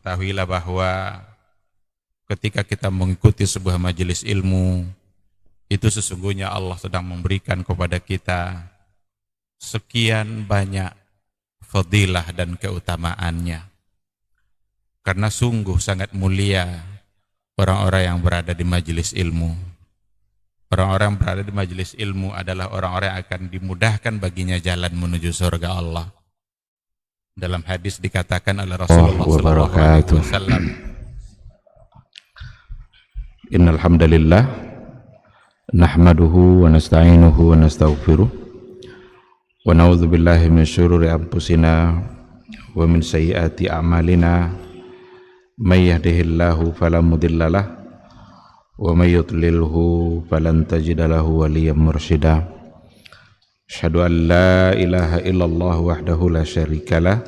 Ketahuilah bahwa ketika kita mengikuti sebuah majelis ilmu, itu sesungguhnya Allah sedang memberikan kepada kita sekian banyak fadilah dan keutamaannya. Karena sungguh sangat mulia orang-orang yang berada di majelis ilmu. Orang-orang yang berada di majelis ilmu adalah orang-orang yang akan dimudahkan baginya jalan menuju surga Allah. Dalam hadis dikatakan oleh Rasulullah SAW, Innal hamdalillah nahmaduhu wa nasta'inuhu wa nastaghfiruh wa na'udzu billahi min syururi anfusina wa min sayyiati a'malina may yahdihillahu fala mudhillalah wa may yudlilhu falan tajida lahu waliyyan mursyida. Asyhadu an la ilaha illallah wahdahu la syarikalah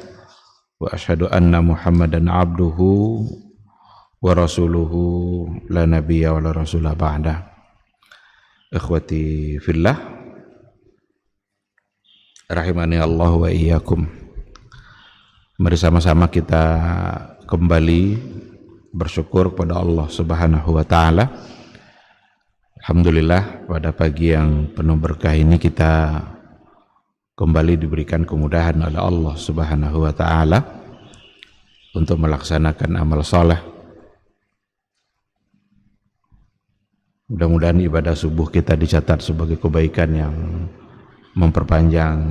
wa asyhadu anna Muhammadan abduhu wa rasuluhu la nabiyya wa la rasulah ba'da. Ikhwati fillah rahimani Allah wa iyyakum. Mari sama-sama kita kembali bersyukur kepada Allah Subhanahu wa taala. Alhamdulillah, pada pagi yang penuh berkah ini kita kembali diberikan kemudahan oleh Allah Subhanahu wa taala untuk melaksanakan amal saleh. Mudah-mudahan ibadah subuh kita dicatat sebagai kebaikan yang memperpanjang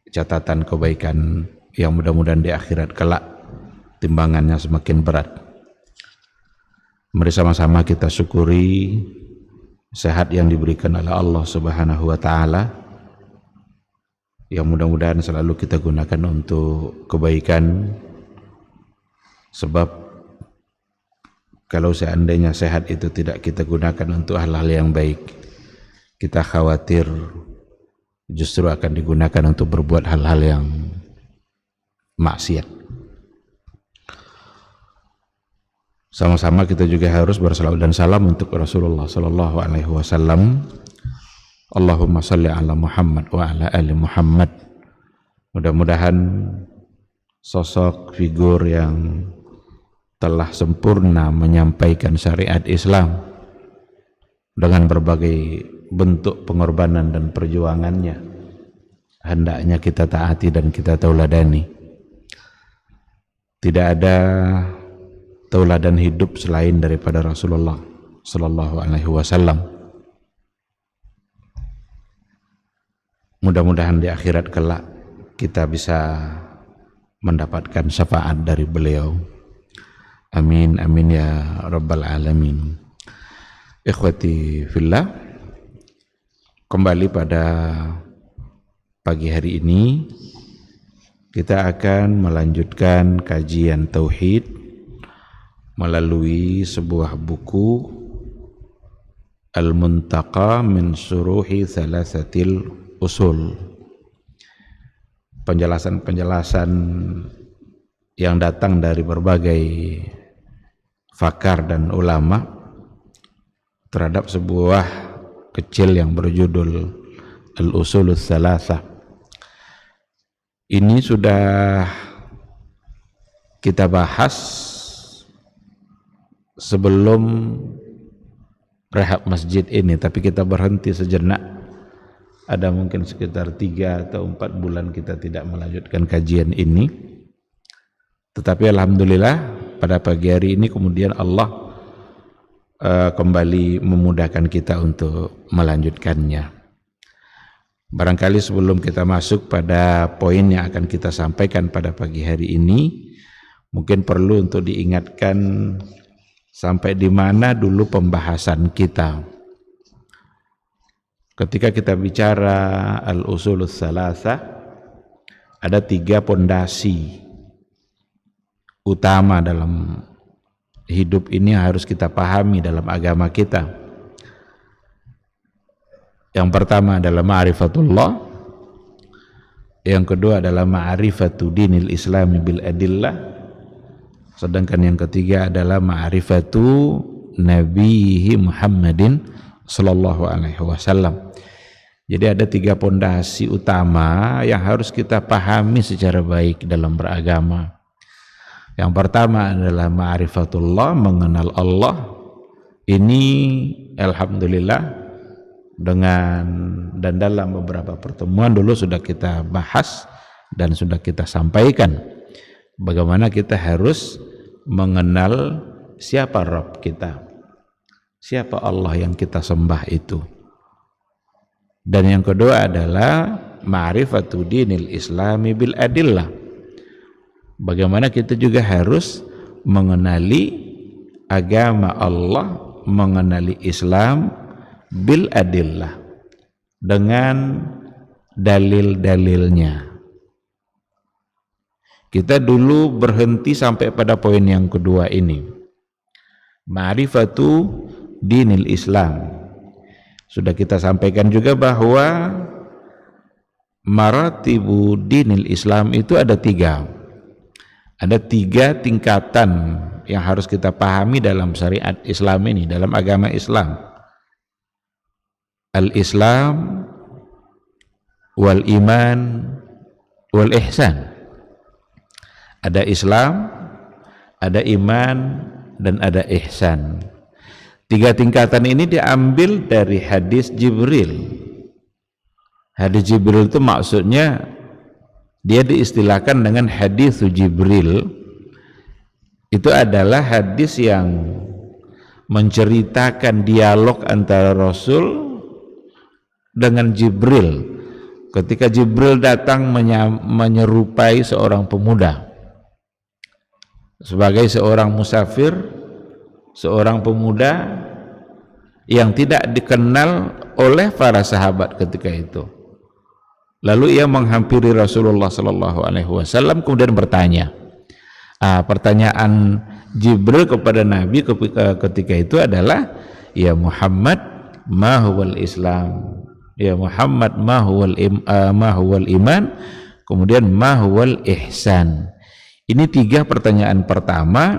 catatan kebaikan yang mudah-mudahan di akhirat kelak timbangannya semakin berat. Mari sama-sama kita syukuri sehat yang diberikan oleh Allah Subhanahu wa taala, yang mudah-mudahan selalu kita gunakan untuk kebaikan, sebab kalau seandainya sehat itu tidak kita gunakan untuk hal-hal yang baik, kita khawatir justru akan digunakan untuk berbuat hal-hal yang maksiat. Sama-sama kita juga harus bersalawat dan salam untuk Rasulullah sallallahu alaihi wasallam. Allahumma shalli ala Muhammad wa ala ali Muhammad. Mudah-mudahan sosok figur yang telah sempurna menyampaikan syariat Islam dengan berbagai bentuk pengorbanan dan perjuangannya hendaknya kita taati dan kita tauladani. Tidak ada tauladan hidup selain daripada Rasulullah sallallahu alaihi wasallam. Mudah-mudahan di akhirat kelak kita bisa mendapatkan syafaat dari beliau. Amin amin ya rabbal alamin. Ikhwati fillah, kembali pada pagi hari ini kita akan melanjutkan kajian tauhid melalui sebuah buku Al-Muntaqa min Syuruhi Thalathatil Usul. Penjelasan-penjelasan yang datang dari berbagai pakar dan ulama terhadap sebuah kecil yang berjudul Al-Usulul Thalathah. Ini sudah kita bahas sebelum rehab masjid ini, tapi kita berhenti sejenak. Ada mungkin sekitar 3 atau 4 bulan kita tidak melanjutkan kajian ini. Tetapi alhamdulillah pada pagi hari ini kemudian Allah kembali memudahkan kita untuk melanjutkannya. Barangkali sebelum kita masuk pada poin yang akan kita sampaikan pada pagi hari ini, mungkin perlu untuk diingatkan sampai di mana dulu pembahasan kita. Ketika kita bicara al-usulul tsalatsa, ada 3 pondasi utama dalam hidup ini yang harus kita pahami dalam agama kita. Yang pertama adalah ma'rifatullah, yang kedua adalah ma'rifatu dinil islami bil adillah, sedangkan yang ketiga adalah ma'rifatu nabihi Muhammadin sallallahu alaihi wasallam. Jadi ada 3 pondasi utama yang harus kita pahami secara baik dalam beragama. Yang pertama adalah ma'rifatullah, mengenal Allah. Ini alhamdulillah dan dalam beberapa pertemuan dulu sudah kita bahas dan sudah kita sampaikan bagaimana kita harus mengenal siapa Rabb kita, siapa Allah yang kita sembah itu. Dan yang kedua adalah ma'rifatu dinil islami bil adillah, bagaimana kita juga harus mengenali agama Allah, mengenali Islam bil adillah, dengan dalil-dalilnya. Kita dulu berhenti sampai pada poin yang kedua ini, ma'rifatu dinil Islam. Sudah kita sampaikan juga bahwa maratibu dinil Islam itu ada tiga. Ada tiga tingkatan yang harus kita pahami dalam syariat Islam ini, dalam agama Islam. Al-Islam, wal iman, wal ihsan. Ada Islam, ada iman, dan ada ihsan. Tiga tingkatan ini diambil dari hadis Jibril. Hadis Jibril itu maksudnya dia diistilahkan dengan hadis Jibril. Itu adalah hadis yang menceritakan dialog antara Rasul dengan Jibril ketika Jibril datang menyerupai seorang pemuda sebagai seorang musafir, seorang pemuda yang tidak dikenal oleh para sahabat ketika itu. Lalu ia menghampiri Rasulullah sallallahu alaihi wasallam kemudian bertanya. Pertanyaan Jibril kepada Nabi ketika itu adalah, ya Muhammad, ma huwal Islam? Ya Muhammad, ma huwal iman? Kemudian ma huwal ihsan? Ini tiga pertanyaan pertama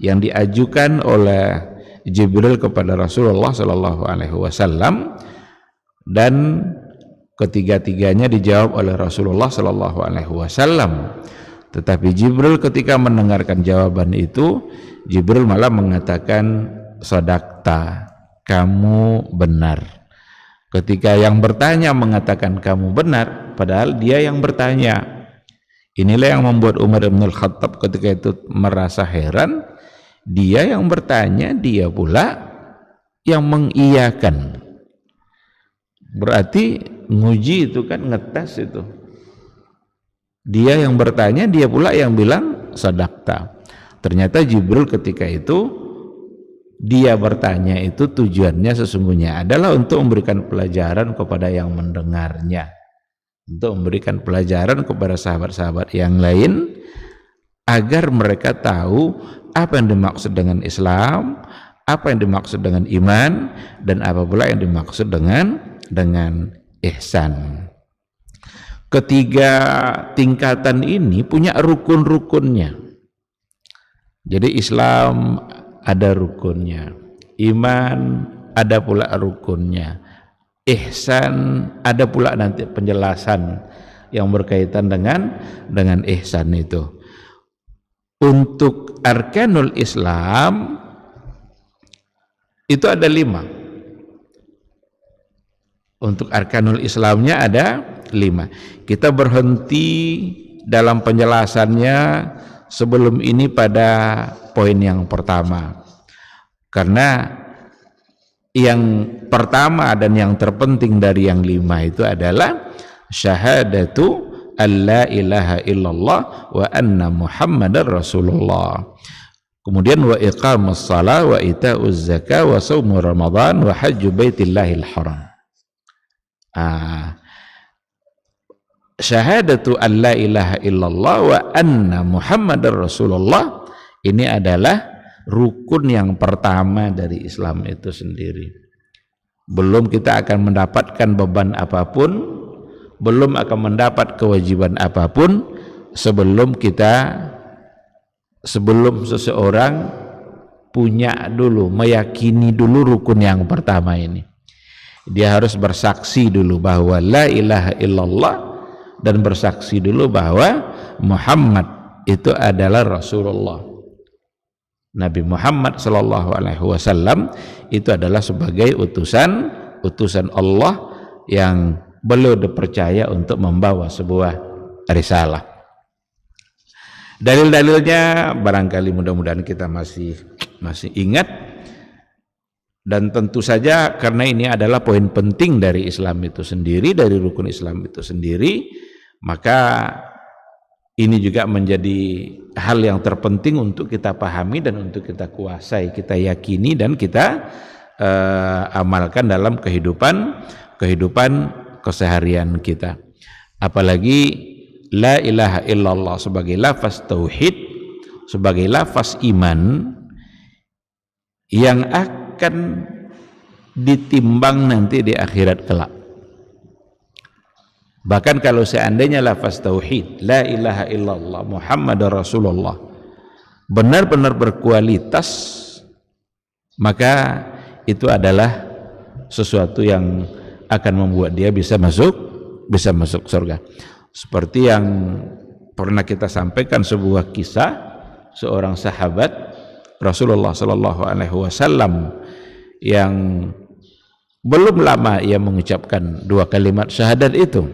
yang diajukan oleh Jibril kepada Rasulullah sallallahu alaihi wasallam, dan ketiga-tiganya dijawab oleh Rasulullah sallallahu alaihi wasallam. Tetapi Jibril ketika mendengarkan jawaban itu, Jibril malah mengatakan, sadaqta, kamu benar. Ketika yang bertanya mengatakan kamu benar, padahal dia yang bertanya. Inilah yang membuat Umar bin Khattab ketika itu merasa heran. Dia yang bertanya, dia pula yang mengiyakan. Berarti nguji itu kan, ngetes itu. Dia yang bertanya, dia pula yang bilang sadaqta. Ternyata Jibril ketika itu, dia bertanya itu tujuannya sesungguhnya adalah untuk memberikan pelajaran kepada yang mendengarnya, untuk memberikan pelajaran kepada sahabat-sahabat yang lain agar mereka tahu apa yang dimaksud dengan Islam, apa yang dimaksud dengan iman, dan apa pula yang dimaksud dengan ihsan. Ketiga tingkatan ini punya rukun-rukunnya. Jadi Islam ada rukunnya, iman ada pula rukunnya, ihsan ada pula nanti penjelasan yang berkaitan dengan ihsan itu. Untuk arkanul Islam itu ada 5. Untuk arkanul Islamnya ada 5. Kita berhenti dalam penjelasannya sebelum ini pada poin yang pertama, karena yang pertama dan yang terpenting dari yang 5 itu adalah syahadatu alla ilaha illallah wa anna muhammadar rasulullah, kemudian wa iqamus shalah wa ita'uz zakah wa shaum ramadan wa hajju baitillahil haram. Syahadatu alla ilaha illallah wa anna muhammadar rasulullah, ini adalah rukun yang pertama dari Islam itu sendiri. Belum kita akan mendapatkan beban apapun, belum akan mendapat kewajiban apapun sebelum seseorang punya dulu, meyakini dulu rukun yang pertama ini. Dia harus bersaksi dulu bahwa la ilaha illallah, dan bersaksi dulu bahwa Muhammad itu adalah Rasulullah. Nabi Muhammad sallallahu alaihi wasallam itu adalah sebagai utusan Allah yang beliau dipercaya untuk membawa sebuah risalah. Dalil-dalilnya barangkali mudah-mudahan kita masih ingat, dan tentu saja karena ini adalah poin penting dari Islam itu sendiri, dari rukun Islam itu sendiri, maka ini juga menjadi hal yang terpenting untuk kita pahami dan untuk kita kuasai, kita yakini dan kita amalkan dalam kehidupan keseharian kita. Apalagi la ilaha illallah sebagai lafaz tauhid, sebagai lafaz iman yang akan ditimbang nanti di akhirat kelak. Bahkan kalau seandainya lafaz tauhid la ilaha illallah Muhammadar Rasulullah benar-benar berkualitas, maka itu adalah sesuatu yang akan membuat dia bisa masuk surga. Seperti yang pernah kita sampaikan sebuah kisah seorang sahabat Rasulullah sallallahu alaihi wasallam yang belum lama ia mengucapkan dua kalimat syahadat itu,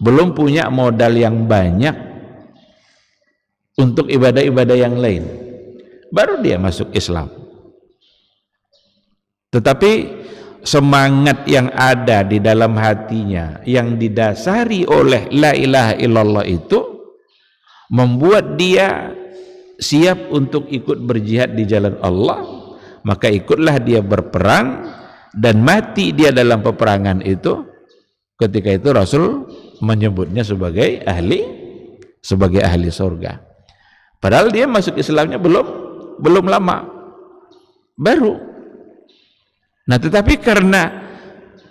belum punya modal yang banyak untuk ibadah-ibadah yang lain, baru dia masuk Islam. Tetapi semangat yang ada di dalam hatinya yang didasari oleh la ilaha illallah itu membuat dia siap untuk ikut berjihad di jalan Allah. Maka ikutlah dia berperang dan mati dia dalam peperangan itu. Ketika itu Rasul menyebutnya sebagai ahli surga. Padahal dia masuk Islamnya belum lama, baru. Nah, tetapi karena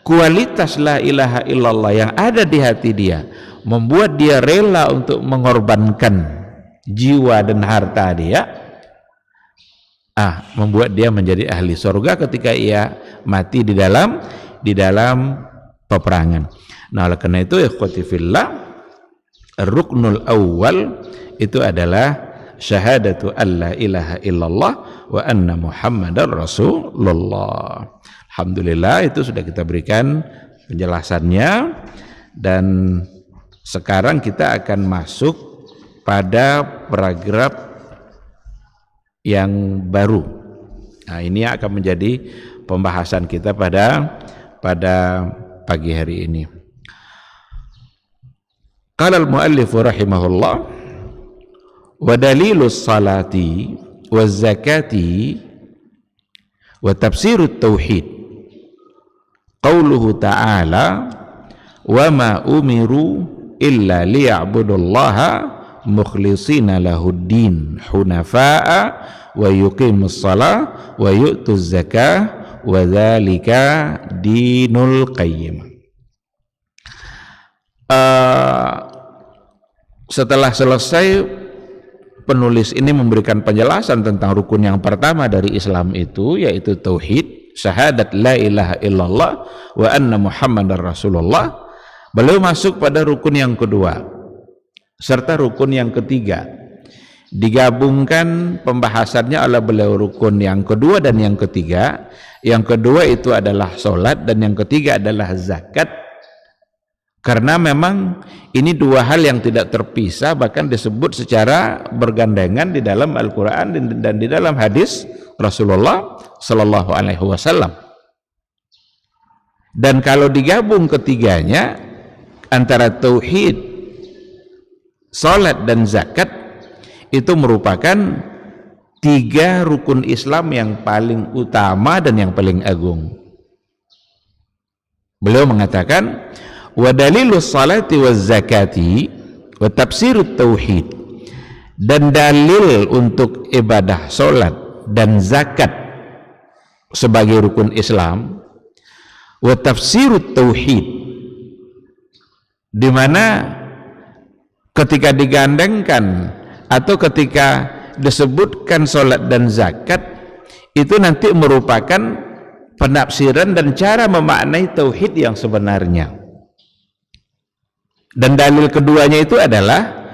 kualitas la ilaha illallah yang ada di hati dia membuat dia rela untuk mengorbankan jiwa dan harta dia, membuat dia menjadi ahli surga ketika ia mati di dalam peperangan. Nah, oleh karena itu ikhwati fillah, ruknul awal itu adalah syahadatu alla ilaha illallah wa anna muhammadar rasulullah. Alhamdulillah itu sudah kita berikan penjelasannya, dan sekarang kita akan masuk pada paragraf yang baru. Nah, ini akan menjadi pembahasan kita pada pagi hari ini. Qala al-muallif rahimahullah wa dalilus salati waz zakati wa tafsirut tauhid qauluhu ta'ala wa ma umiru illa liya'budullaha mukhlishina lahuddin hunafa'a wa yuqimus shalah wa yu'tuz zakah wa dzalika dinul qayyim. Setelah selesai, penulis ini memberikan penjelasan tentang rukun yang pertama dari Islam itu, yaitu tauhid, syahadat la ilaha illallah wa anna muhammadar rasulullah. Beliau masuk pada rukun yang kedua serta rukun yang ketiga, digabungkan pembahasannya oleh beliau rukun yang kedua dan yang ketiga. Yang kedua itu adalah sholat dan yang ketiga adalah zakat, karena memang ini dua hal yang tidak terpisah, bahkan disebut secara bergandengan di dalam Al-Quran dan di dalam hadis Rasulullah Sallallahu Alaihi Wasallam. Dan kalau digabung ketiganya, antara tauhid, salat dan zakat, itu merupakan tiga rukun Islam yang paling utama dan yang paling agung. Beliau mengatakan wa dalilus salati waz zakati wa tafsirut tauhid, dan dalil untuk ibadah salat dan zakat sebagai rukun Islam, wa tafsirut tauhid, di mana ketika digandengkan atau ketika disebutkan salat dan zakat itu nanti merupakan penafsiran dan cara memaknai tauhid yang sebenarnya. Dan dalil keduanya itu adalah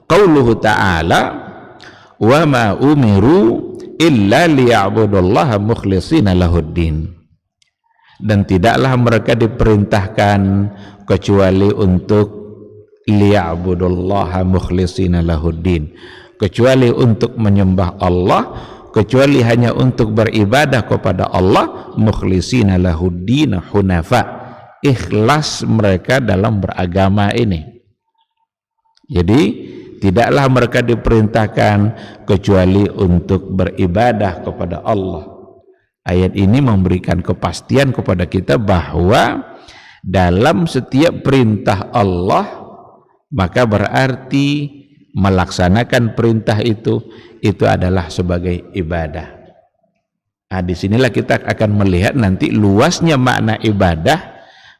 qauluhu ta'ala wa ma umiru illa liya'budullaha mukhlishina lahuddin, dan tidaklah mereka diperintahkan kecuali untuk liya'budullaha mukhlishina lahuddin, kecuali untuk menyembah Allah, kecuali hanya untuk beribadah kepada Allah, mukhlishina lahuddin hunafa, ikhlas mereka dalam beragama ini. Jadi tidaklah mereka diperintahkan kecuali untuk beribadah kepada Allah. Ayat ini memberikan kepastian kepada kita bahwa dalam setiap perintah Allah, maka berarti melaksanakan perintah itu adalah sebagai ibadah. Nah, disinilah kita akan melihat nanti luasnya makna ibadah,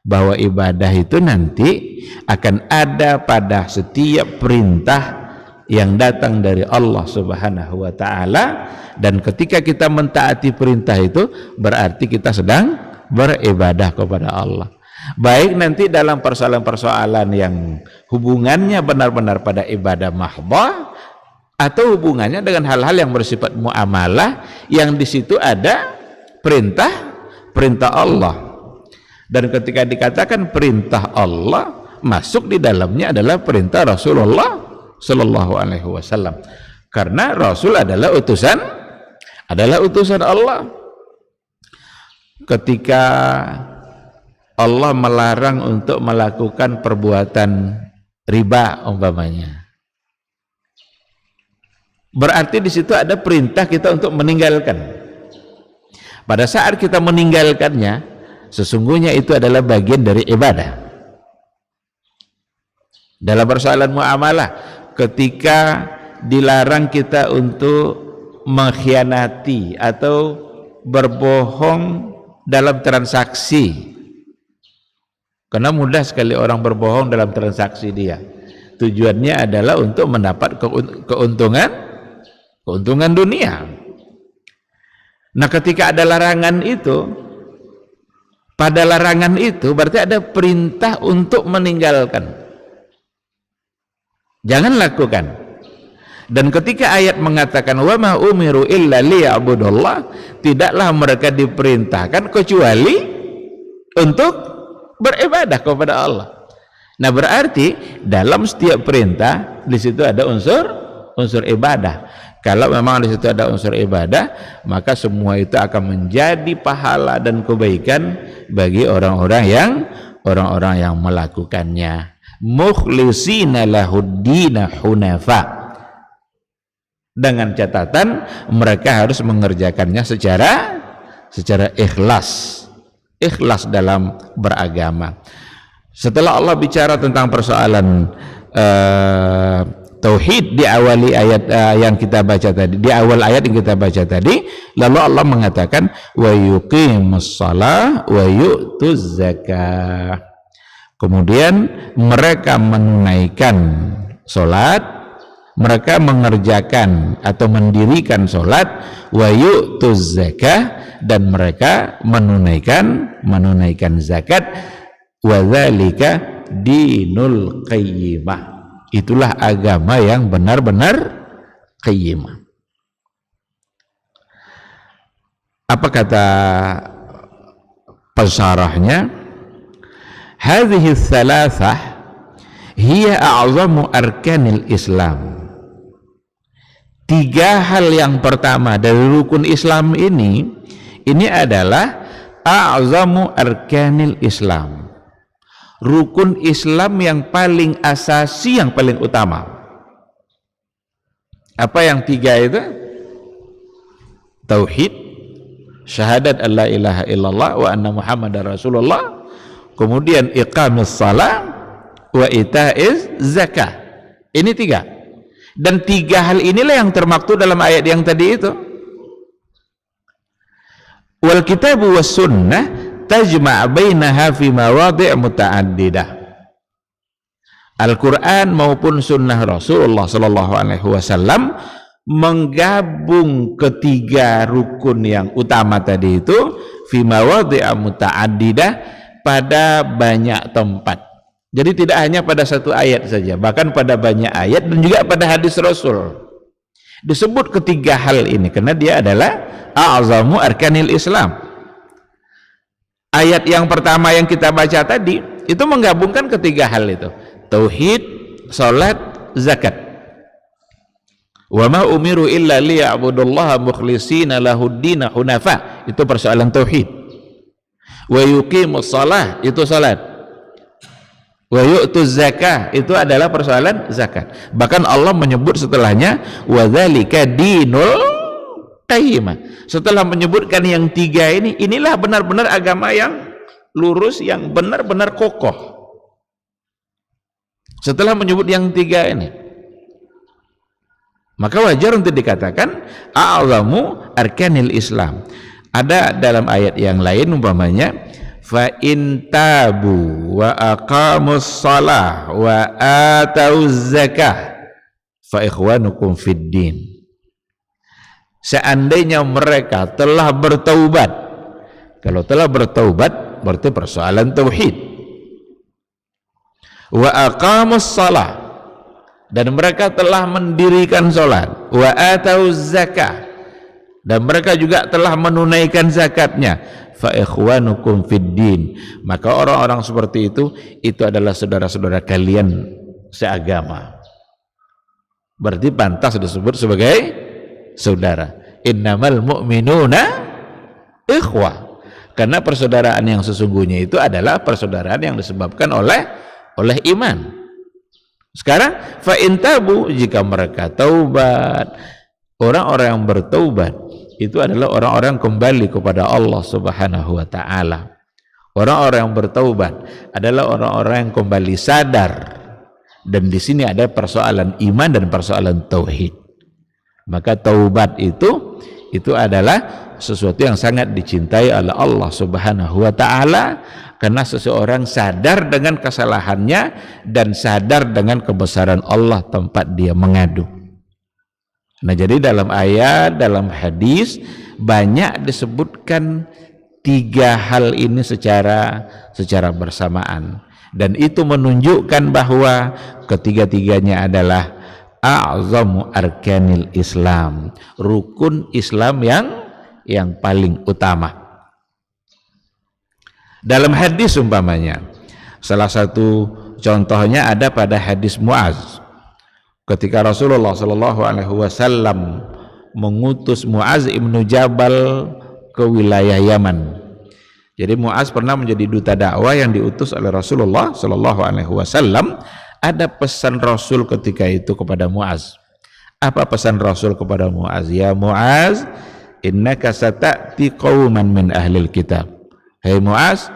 bahwa ibadah itu nanti akan ada pada setiap perintah yang datang dari Allah Subhanahu wa ta'ala, dan ketika kita mentaati perintah itu berarti kita sedang beribadah kepada Allah. Baik nanti dalam persoalan-persoalan yang hubungannya benar-benar pada ibadah mahdhah, atau hubungannya dengan hal-hal yang bersifat muamalah yang di situ ada perintah Allah. Dan ketika dikatakan perintah Allah, masuk di dalamnya adalah perintah Rasulullah Sallallahu Alaihi Wasallam, karena Rasul adalah utusan Allah. Ketika Allah melarang untuk melakukan perbuatan riba umpamanya, berarti di situ ada perintah kita untuk meninggalkan. Pada saat kita meninggalkannya, sesungguhnya itu adalah bagian dari ibadah. Dalam persoalan muamalah, ketika dilarang kita untuk mengkhianati atau berbohong dalam transaksi, karena mudah sekali orang berbohong dalam transaksi dia. Tujuannya adalah untuk mendapat keuntungan dunia. Nah, ketika ada larangan itu, pada larangan itu berarti ada perintah untuk meninggalkan. Jangan lakukan. Dan ketika ayat mengatakan wa ma umiru illa liya'budullah, tidaklah mereka diperintahkan kecuali untuk beribadah kepada Allah. Nah, berarti dalam setiap perintah di situ ada unsur ibadah. Kalau memang di situ ada unsur ibadah, maka semua itu akan menjadi pahala dan kebaikan bagi orang-orang yang melakukannya. Mukhlishina lahuddina hunafa, dengan catatan mereka harus mengerjakannya secara ikhlas dalam beragama. Setelah Allah bicara tentang persoalan tauhid di awal ayat yang kita baca tadi, di awal ayat yang kita baca tadi, lalu Allah mengatakan wa yuqimus shalah wa yu'tuz zakah. Kemudian mereka menunaikan sholat, mereka mengerjakan atau mendirikan sholat, wa yu'tuz zakah, dan mereka menunaikan zakat, wa dzalika dinul qayyimah. Itulah agama yang benar-benar qayyimah. Apa kata pensyarahnya? Hadhihi tsalatsah hiya a'zamu arkanil Islam. Tiga hal yang pertama dari rukun Islam ini adalah a'zamu arkanil Islam. Rukun Islam yang paling asasi, yang paling utama. Apa yang tiga itu? Tauhid, syahadat alla ilaha illallah wa anna muhammadar rasulullah, kemudian iqamis shalah wa itaiz zakah. Ini tiga. Dan tiga hal inilah yang termaktub dalam ayat yang tadi itu. Wal kitabu was sunnah tajma' bainaha fi mawadhi' muta'addidah. Al-Quran maupun sunnah Rasulullah sallallahu alaihi wasallam menggabung ketiga rukun yang utama tadi itu fi mawadhi' muta'addidah pada banyak tempat. Jadi tidak hanya pada satu ayat saja, bahkan pada banyak ayat dan juga pada hadis Rasul disebut ketiga hal ini karena dia adalah a'zamu arkanil Islam. Ayat yang pertama yang kita baca tadi itu menggabungkan ketiga hal itu, tauhid, salat, zakat. Wa ma umiru illa liya'budullaha mukhlishina lahuddin hunafa, itu persoalan tauhid. Wa yuqimus shalah, itu salat. Wa yu'tuz zakah, itu adalah persoalan zakat. Bahkan Allah menyebut setelahnya wa dzalika dinul qayyimah. Setelah menyebutkan yang tiga ini, inilah benar-benar agama yang lurus, yang benar-benar kokoh. Setelah menyebut yang tiga ini, maka wajar untuk dikatakan a'zamu arkanil Islam. Ada dalam ayat yang lain umpamanya fa in tabu wa aqamus shalah wa atauz zakah fa ikhwanukum fid din. Seandainya mereka telah bertaubat, kalau telah bertaubat berarti persoalan tauhid, wa aqamus shalah, dan mereka telah mendirikan sholat, wa atauz zakah, dan mereka juga telah menunaikan zakatnya, fa ikhwanukum fid din, maka orang-orang seperti itu adalah saudara-saudara kalian seagama, berarti pantas disebut sebagai saudara. Innamal mu'minuna ikhwah, karena persaudaraan yang sesungguhnya itu adalah persaudaraan yang disebabkan oleh iman. Sekarang fa in tabu, jika mereka taubat, orang-orang yang bertaubat itu adalah orang-orang kembali kepada Allah Subhanahu wa taala. Orang-orang yang bertaubat adalah orang-orang yang kembali sadar, dan di sini ada persoalan iman dan persoalan tauhid. Maka taubat itu adalah sesuatu yang sangat dicintai oleh Allah Subhanahu wa taala, karena seseorang sadar dengan kesalahannya dan sadar dengan kebesaran Allah tempat dia mengadu. Nah, jadi dalam ayat, dalam hadis banyak disebutkan tiga hal ini secara bersamaan, dan itu menunjukkan bahwa ketiga-tiganya adalah a'zamu arkanil Islam, rukun Islam yang paling utama. Dalam hadis umpamanya, salah satu contohnya ada pada hadis Muaz, ketika Rasulullah Shallallahu Alaihi Wasallam mengutus Muaz ibnu Jabal ke wilayah Yaman. Jadi Muaz pernah menjadi duta dakwah yang diutus oleh Rasulullah Shallallahu Alaihi Wasallam. Ada pesan Rasul ketika itu kepada Muaz. Apa pesan Rasul kepada Muaz? Ya Muaz, innaka sata'ti qauman min ahlil kitab. Hei Muaz,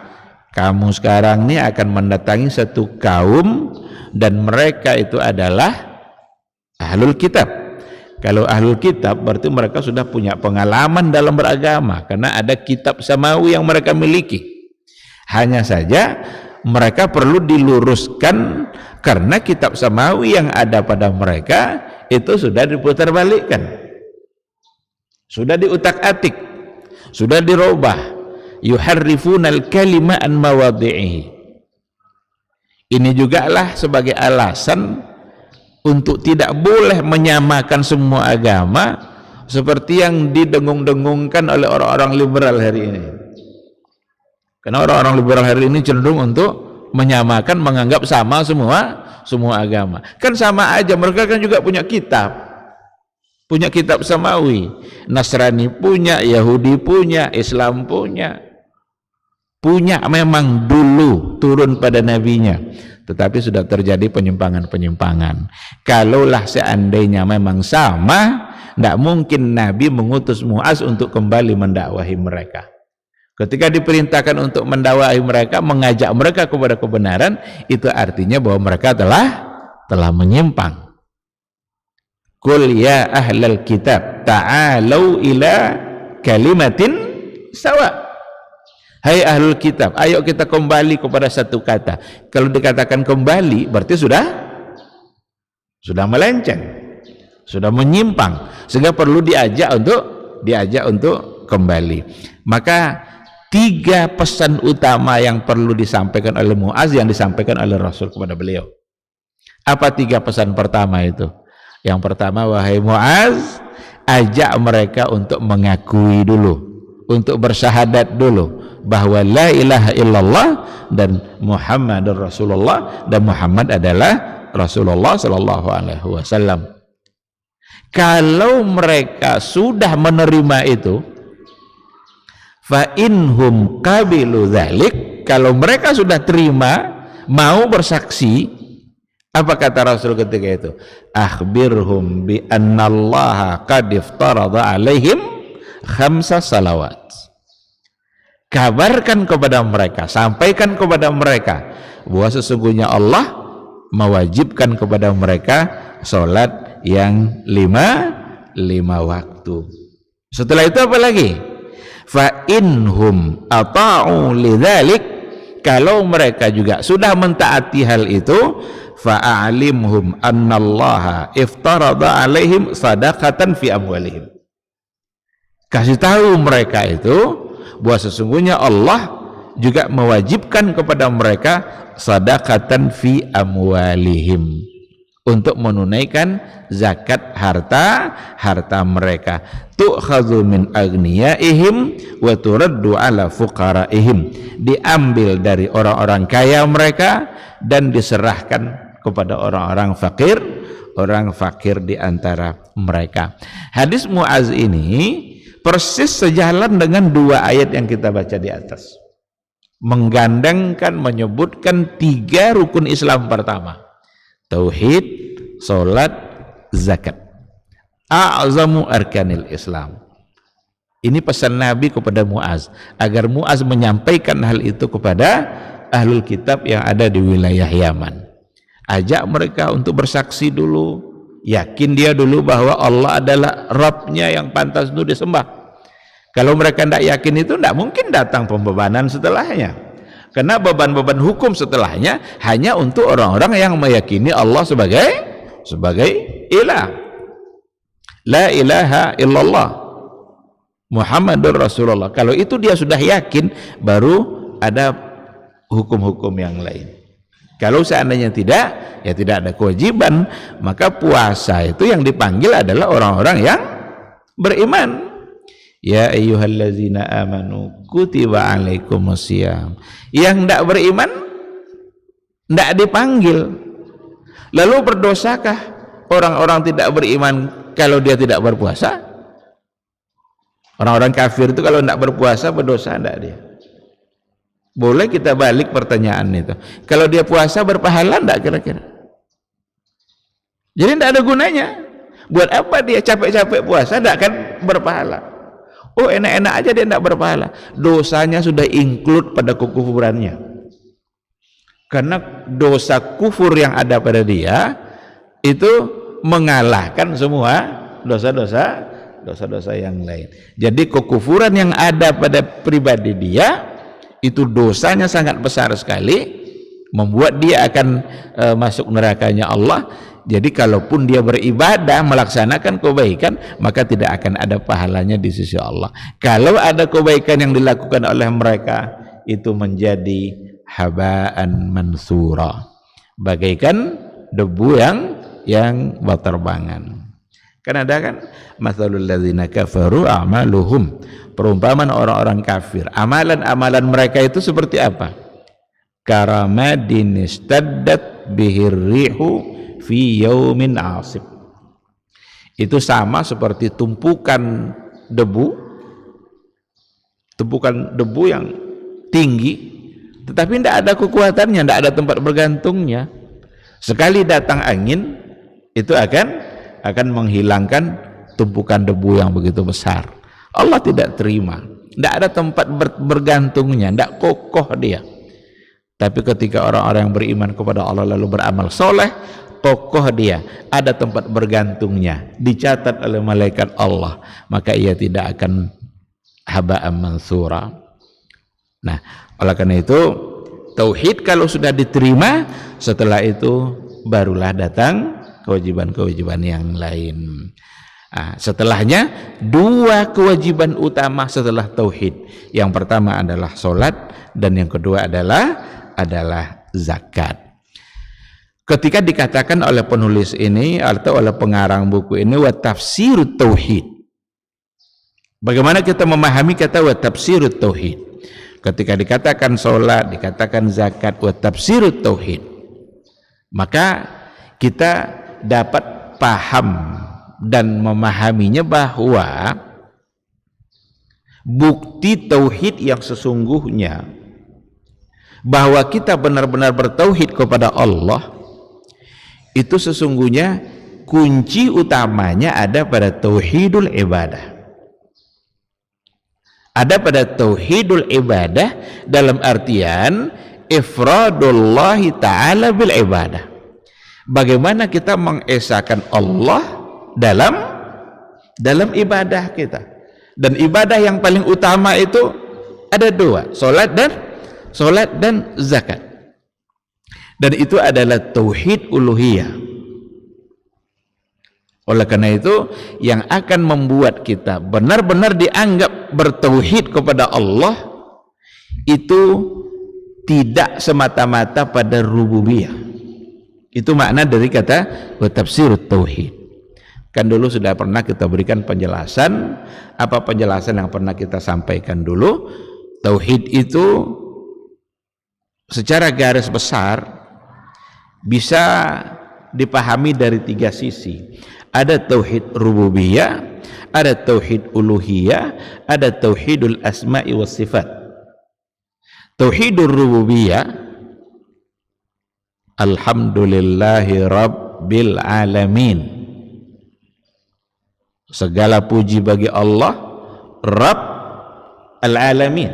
kamu sekarang ini akan mendatangi satu kaum dan mereka itu adalah ahlul kitab. Kalau ahlul kitab berarti mereka sudah punya pengalaman dalam beragama, karena ada kitab samawi yang mereka miliki. Hanya saja mereka perlu diluruskan karena kitab samawi yang ada pada mereka itu sudah diputarbalikkan, sudah diutak-atik, sudah dirubah. Yuharrifunal kalima an mawadhi'ihi. Ini juga lah sebagai alasan untuk tidak boleh menyamakan semua agama seperti yang didengung-dengungkan oleh orang-orang liberal hari ini. Karena orang-orang liberal hari ini cenderung untuk menyamakan, menganggap sama semua agama. Kan sama aja, mereka kan juga punya kitab samawi. Nasrani punya, Yahudi punya, Islam punya memang dulu turun pada nabinya, tetapi sudah terjadi penyimpangan-penyimpangan. Kalaulah seandainya memang sama, tidak mungkin Nabi mengutus Muaz untuk kembali mendakwahi mereka. Ketika diperintahkan untuk mendakwahi mereka, mengajak mereka kepada kebenaran, itu artinya bahwa mereka telah menyimpang. Qul ya ahlal kitab ta'alau ila kalimatin sawa. Hai ahlul kitab, ayo kita kembali kepada satu kata. Kalau dikatakan kembali berarti sudah melenceng, sudah menyimpang, sehingga perlu diajak untuk kembali. Maka 3 pesan utama yang perlu disampaikan oleh Muaz yang disampaikan oleh Rasul kepada beliau. Apa 3 pesan pertama itu? Yang pertama, wahai Muaz, ajak mereka untuk mengakui dulu, untuk bersyahadat dulu bahwa la ilaha illallah dan Muhammadur Rasulullah, dan Muhammad adalah Rasulullah sallallahu alaihi wasallam. Kalau mereka sudah menerima itu, fa inhum qabilu dzalik, kalau mereka sudah terima, mau bersaksi, apa kata Rasul ketika itu? Akhbirhum bi annallaha qad iftarada alaihim 5 salawat. Kabarkan kepada mereka, sampaikan kepada mereka bahwa sesungguhnya Allah mewajibkan kepada mereka salat yang 5 waktu. Setelah itu apa lagi? Fa inhum ata'u lidzalik, kalau mereka juga sudah mentaati hal itu, fa'alimhum annallaha iftarada alaihim sadaqatan fi amwalihim. Kasih tahu mereka itu bahwa sesungguhnya Allah juga mewajibkan kepada mereka sadaqatan fi amwalihim, untuk menunaikan zakat harta mereka. Tu'khadhu min aghniyaihim wa turaddu ala fuqaraihim, diambil dari orang-orang kaya mereka dan diserahkan kepada orang-orang fakir di antara mereka. Hadis Muaz ini persis sejalan dengan 2 ayat yang kita baca di atas, menggandengkan, menyebutkan 3 rukun Islam pertama: tauhid, salat, zakat. A'zamu arkanil Islam. Ini pesan Nabi kepada Muaz, agar Muaz menyampaikan hal itu kepada ahlul kitab yang ada di wilayah Yaman. Ajak mereka untuk bersaksi dulu, yakin dia dulu bahwa Allah adalah Rabbnya yang pantas untuk disembah. Kalau mereka tidak yakin itu, tidak mungkin datang pembebanan setelahnya, karena beban-beban hukum setelahnya hanya untuk orang-orang yang meyakini Allah sebagai ilah. La ilaha illallah Muhammadur Rasulullah. Kalau itu dia sudah yakin, baru ada hukum-hukum yang lain. Kalau seandainya tidak, ya tidak ada kewajiban. Maka puasa itu yang dipanggil adalah orang-orang yang beriman. Ya ayyuhallazina amanu kutiba alaikumusiyam. Yang tidak beriman tidak dipanggil. Lalu berdosakah orang-orang tidak beriman kalau dia tidak berpuasa? Orang-orang kafir itu kalau tidak berpuasa berdosa tidak dia? Boleh kita balik pertanyaan itu. Kalau dia puasa berpahala tidak kira-kira? Jadi tidak ada gunanya. Buat apa dia capek-capek puasa tidak akan berpahala? Oh, enak-enak aja dia tidak berpahala. Dosanya sudah include pada kekufurannya. Karena dosa kufur yang ada pada dia itu mengalahkan semua dosa-dosa yang lain. Jadi kekufuran yang ada pada pribadi dia itu dosanya sangat besar sekali, membuat dia akan masuk nerakanya Allah. Jadi kalaupun dia beribadah, melaksanakan kebaikan, maka tidak akan ada pahalanya di sisi Allah. Kalau ada kebaikan yang dilakukan oleh mereka, itu menjadi habaan mansura, bagaikan debu yang berterbangan. Kan ada kan, mathalul ladzina kafaru a'maluhum, perumpamaan orang-orang kafir, amalan-amalan mereka itu seperti apa? Karamadin istaddat bihir rihu fi yaumin asib. Itu sama seperti tumpukan debu yang tinggi, tetapi tidak ada kekuatannya, tidak ada tempat bergantungnya. Sekali datang angin, itu akan menghilangkan tumpukan debu yang begitu besar. Allah tidak terima, tidak ada tempat bergantungnya, tidak kokoh dia. Tapi ketika orang-orang yang beriman kepada Allah lalu beramal soleh, kokoh dia, ada tempat bergantungnya, dicatat oleh malaikat Allah, maka ia tidak akan haba'an mansura. Nah, oleh karena itu tauhid kalau sudah diterima, setelah itu barulah datang kewajiban-kewajiban yang lain. Setelahnya dua kewajiban utama setelah tauhid. Yang pertama adalah salat dan yang kedua adalah zakat. Ketika dikatakan oleh penulis ini atau oleh pengarang buku ini wa tafsirut tauhid. Bagaimana kita memahami kata wa tafsirut tauhid? Ketika dikatakan salat, dikatakan zakat, wa tafsirut tauhid, maka kita dapat paham dan memahaminya bahwa bukti tauhid yang sesungguhnya, bahwa kita benar-benar bertauhid kepada Allah, itu sesungguhnya kunci utamanya ada pada tauhidul ibadah. Ada pada tauhidul ibadah dalam artian ifradullahi ta'ala bil ibadah. Bagaimana kita mengesahkan Allah dalam ibadah kita. Dan ibadah yang paling utama itu ada dua, salat dan zakat. Dan itu adalah tauhid uluhiyah. Oleh karena itu, yang akan membuat kita benar-benar dianggap bertauhid kepada Allah itu tidak semata-mata pada rububiyah. Itu makna dari kata wa tafsirut tauhid. Kan dulu sudah pernah kita berikan penjelasan. Apa penjelasan yang pernah kita sampaikan dulu? Tauhid itu secara garis besar bisa dipahami dari tiga sisi. Ada tauhid rububiyah, ada tauhid uluhiyah, ada tauhidul asma'i was sifat. Tauhidur rububiyah, alhamdulillahi rabbil alamin, segala puji bagi Allah Rabb al-alamin.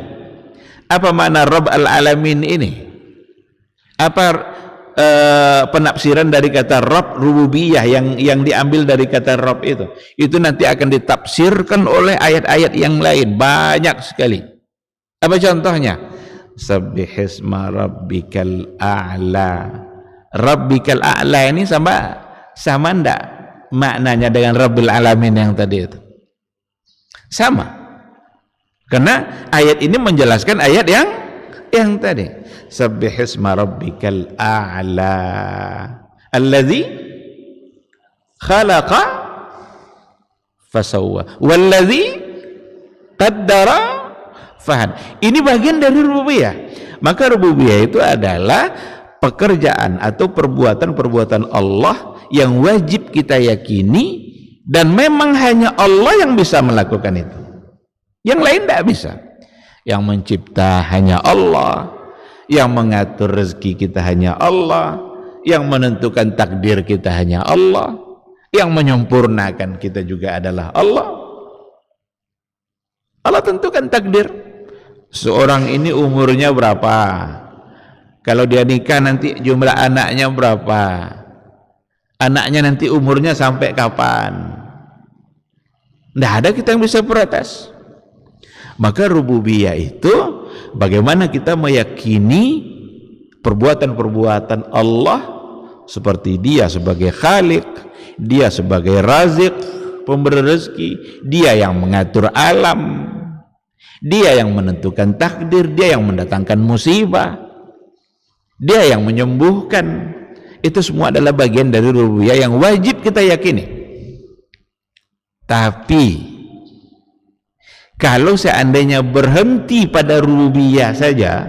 Apa makna Rabb al-alamin ini? Apa penafsiran dari kata Rabb rububiyah yang diambil dari kata Rabb itu? Itu nanti akan ditafsirkan oleh ayat-ayat yang lain, banyak sekali. Apa contohnya? Sabbihisma rabbikal a'la. Rabbikal a'la ini sama enggak maknanya dengan Rabbil alamin yang tadi itu? Sama. Karena ayat ini menjelaskan ayat yang tadi. Sabbihisma rabbikal a'la alladzi khalaqa fasawwa walladzi qaddara fahad. Ini bagian dari rububiyah. Maka rububiyah itu adalah pekerjaan atau perbuatan-perbuatan Allah yang wajib kita yakini, dan memang hanya Allah yang bisa melakukan itu. Yang lain tidak bisa. Yang mencipta hanya Allah, yang mengatur rezeki kita hanya Allah, yang menentukan takdir kita hanya Allah, yang menyempurnakan kita juga adalah Allah. Allah tentukan takdir. Seorang ini umurnya berapa, kalau dia nikah nanti jumlah anaknya berapa, anaknya nanti umurnya sampai kapan. Tidak ada kita yang bisa protes. Maka rububiyah itu bagaimana kita meyakini perbuatan-perbuatan Allah, seperti Dia sebagai Khalik, Dia sebagai Razik, pemberi rezeki, Dia yang mengatur alam, Dia yang menentukan takdir, Dia yang mendatangkan musibah, Dia yang menyembuhkan. Itu semua adalah bagian dari rububiyah yang wajib kita yakini. Tapi kalau seandainya berhenti pada rububiyah saja,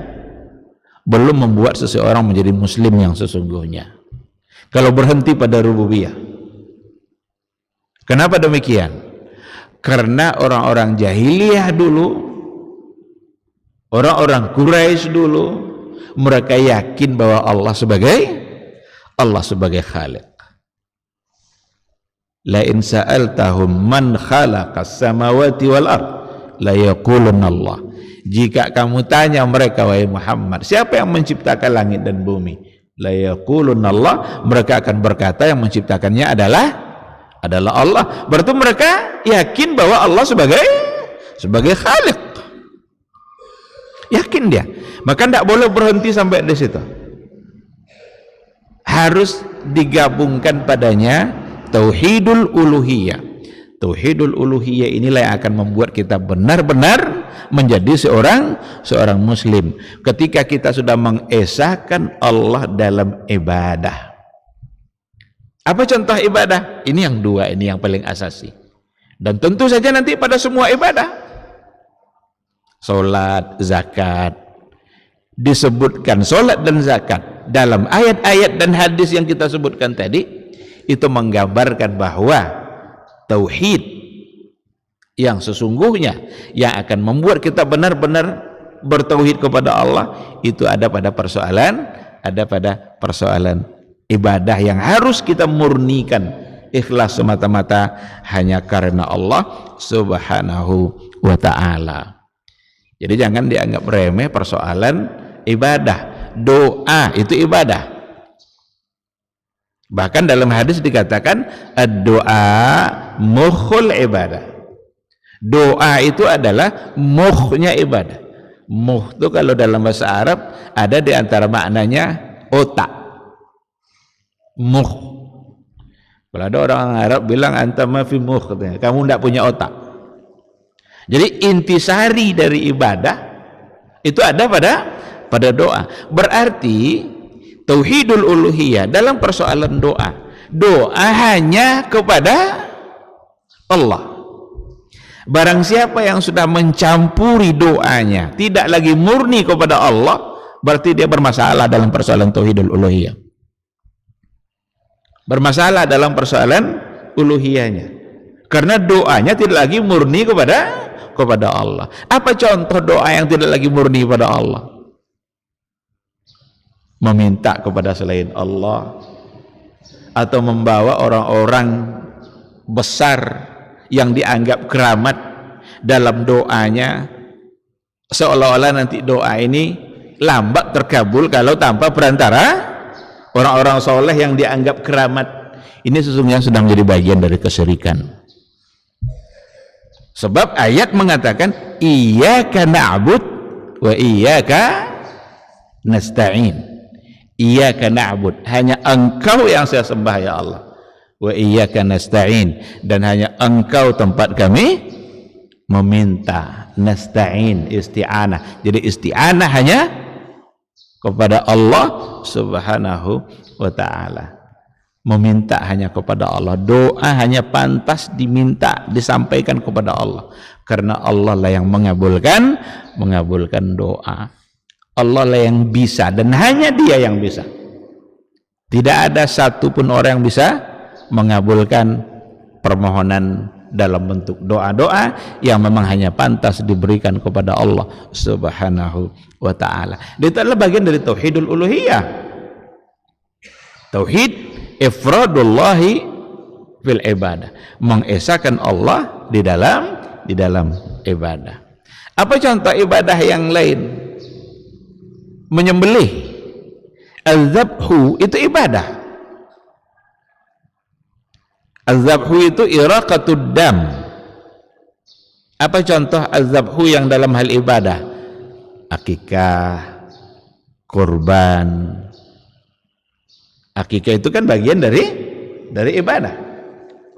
belum membuat seseorang menjadi muslim yang sesungguhnya. Kalau berhenti pada rububiyah. Kenapa demikian? Karena orang-orang jahiliyah dulu, orang-orang Quraisy dulu, mereka yakin bahwa Allah sebagai Khaliq. La in sa'altahum man khalaqas samawati wal ard la yaqulunna Allah. Jika kamu tanya mereka, wahai Muhammad, siapa yang menciptakan langit dan bumi? La yaqulunna Allah, mereka akan berkata yang menciptakannya adalah Allah. Berarti mereka yakin bahwa Allah sebagai Khaliq. Yakin dia. Maka tidak boleh berhenti sampai di situ. Harus digabungkan padanya tauhidul uluhiyah, Tauhidul uluhiyah inilah yang akan membuat kita benar-benar menjadi seorang muslim. Ketika kita sudah mengesahkan Allah dalam ibadah. Apa contoh ibadah? Ini yang dua, ini yang paling asasi. Dan tentu saja nanti pada semua ibadah. Salat, zakat. Disebutkan salat dan zakat dalam ayat-ayat dan hadis yang kita sebutkan tadi, itu menggambarkan bahwa tauhid yang sesungguhnya yang akan membuat kita benar-benar bertauhid kepada Allah itu ada pada persoalan ibadah yang harus kita murnikan ikhlas semata-mata hanya karena Allah Subhanahu wa ta'ala. Jadi jangan dianggap remeh persoalan ibadah. Doa itu ibadah. Bahkan dalam hadis dikatakan doa mukhul ibadah. Doa itu adalah mukhnya ibadah. Mukh itu kalau dalam bahasa Arab ada di antara maknanya otak. Mukh. Kalau ada orang Arab bilang anta ma fi mukh, kamu tidak punya otak. Jadi intisari dari ibadah itu ada pada doa. Berarti tauhidul uluhiyah dalam persoalan doa hanya kepada Allah. Barang siapa yang sudah mencampuri doanya tidak lagi murni kepada Allah, berarti dia bermasalah dalam persoalan tauhidul uluhiyah. Bermasalah dalam persoalan uluhiyahnya. Karena doanya tidak lagi murni kepada Allah. Apa contoh doa yang tidak lagi murni kepada Allah? Meminta kepada selain Allah, atau membawa orang-orang besar yang dianggap keramat dalam doanya, seolah-olah nanti doa ini lambat terkabul kalau tanpa perantara orang-orang soleh yang dianggap keramat. Ini sesungguhnya sedang menjadi bagian dari kesyirikan. Sebab ayat mengatakan iyyaka na'bud wa iyyaka nasta'in. Iyyaka na'bud, hanya engkau yang saya sembah ya Allah. Wa iyyaka nasta'in, dan hanya engkau tempat kami meminta. Nasta'in, isti'anah. Jadi isti'anah hanya kepada Allah Subhanahu wa ta'ala. Meminta hanya kepada Allah. Doa hanya pantas diminta, disampaikan kepada Allah. Karena Allah lah yang mengabulkan doa. Allah lah yang bisa, dan hanya Dia yang bisa. Tidak ada satupun orang yang bisa mengabulkan permohonan dalam bentuk doa-doa yang memang hanya pantas diberikan kepada Allah Subhanahu wa ta'ala. Itu adalah bagian dari tauhidul uluhiyah. Tauhid ifradullahi fil ibadah, mengesahkan Allah di dalam ibadah. Apa contoh ibadah yang lain? Menyembelih, az-zabhu itu ibadah. Az-zabhu itu iraqatud dam. Apa contoh az-zabhu yang dalam hal ibadah? Akikah, kurban. Akikah itu kan bagian dari ibadah.